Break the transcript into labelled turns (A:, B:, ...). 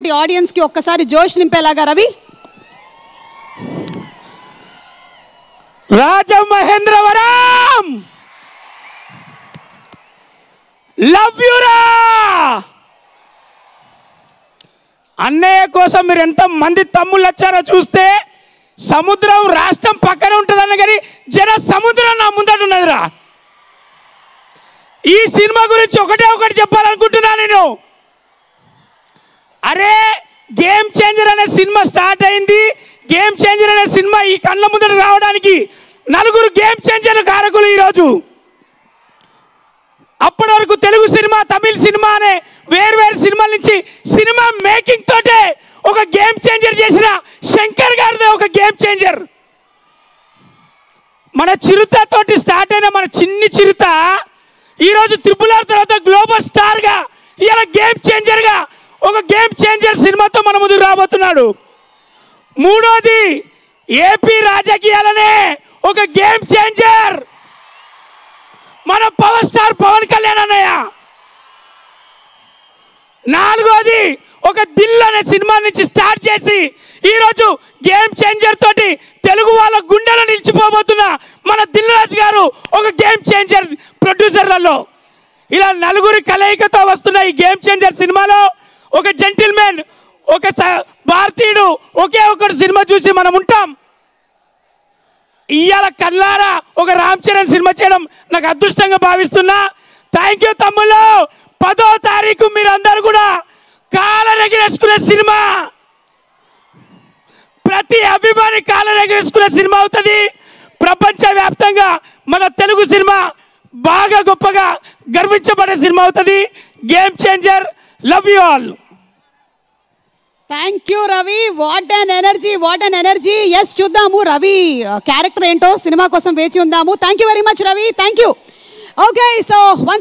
A: Audience కి ఒక్కసారి జోష్ నింపేలాగా రవి.
B: రాజమహేంద్రవరం లవ్ యు రా అన్నయ్య కోసం మీరు ఎంత మంది తమ్ముళ్ళు వచ్చారో చూస్తే సముద్రం రాష్ట్రం పక్కన ఉంటుందన్న కానీ జన సముద్రం నా ముందట ఉన్నదిరా. ఈ సినిమా గురించి ఒకటి చెప్పాలనుకుంటున్నా నేను. అరే గేమ్ చేంజర్ అనే సినిమా స్టార్ట్ అయింది. గేమ్ చేంజర్ అనే సినిమా ఈ కళ్ళ ముందర రావడానికి నలుగురు గేమ్ చేంజర్లు కారకులు ఈరోజు. అప్పటి వరకు తెలుగు సినిమా, తమిళ సినిమా అనే వేర్వేరు సినిమాల నుంచి సినిమా మేకింగ్ తోటే ఒక గేమ్ చేంజర్ చేసిన శంకర్ గారిదే ఒక గేమ్ చేంజర్. మన చిరుత తోటి స్టార్ట్ అయిన మన చిన్ని చిరుత ఈరోజు త్రిపుల్ ఆర్ తర్వాత గ్లోబల్ స్టార్గా ఇలా గేమ్ చేంజర్గా ఒక గేమ్ చేంజర్ సినిమాతో మన ముందుకు రాబోతున్నాడు. మూడోది ఏపీ రాజకీయాలనే ఒక గేమ్ చేంజర్ మన పవర్ స్టార్ పవన్ కళ్యాణ్ అన్నయ్య. నాలుగోది ఒక దిల్ అనే సినిమా నుంచి స్టార్ట్ చేసి ఈరోజు గేమ్ చేంజర్ తోటి తెలుగు వాళ్ళ గుండెలో నిలిచిపోబోతున్న మన దిల్ రాజు గారు ఒక గేమ్ చేంజర్ ప్రొడ్యూసర్లలో. ఇలా నలుగురి కలయికతో వస్తున్న ఈ గేమ్ చేంజర్ సినిమాలో ఒక జెంటిల్మెన్, ఒక భారతీయుడు ఒకే ఒకటి సినిమా చూసి మనం ఉంటాం. ఇవాళ కల్లారా ఒక రామ్ చరణ్ సినిమా చేయడం నాకు అదృష్టంగా భావిస్తున్నా. థ్యాంక్ యూ తమ్ముళ్ళు. 10వ తారీఖు మీరు అందరు కూడా కాలరెగరేసుకునే సినిమా, ప్రతి అభిమాని కాలరెగరేసుకునే సినిమా అవుతుంది. ప్రపంచవ్యాప్తంగా మన తెలుగు సినిమా బాగా గొప్పగా గర్వించబడే సినిమా అవుతుంది. Game Changer. Love you all.
A: Thank you Ravi. What an energy, what an energy. Yes, చూద్దాము రవి క్యారెక్టర్ ఏంటో, సినిమా కోసం వేచి ఉందాము. Thank you very much Ravi. Thank you. Okay, so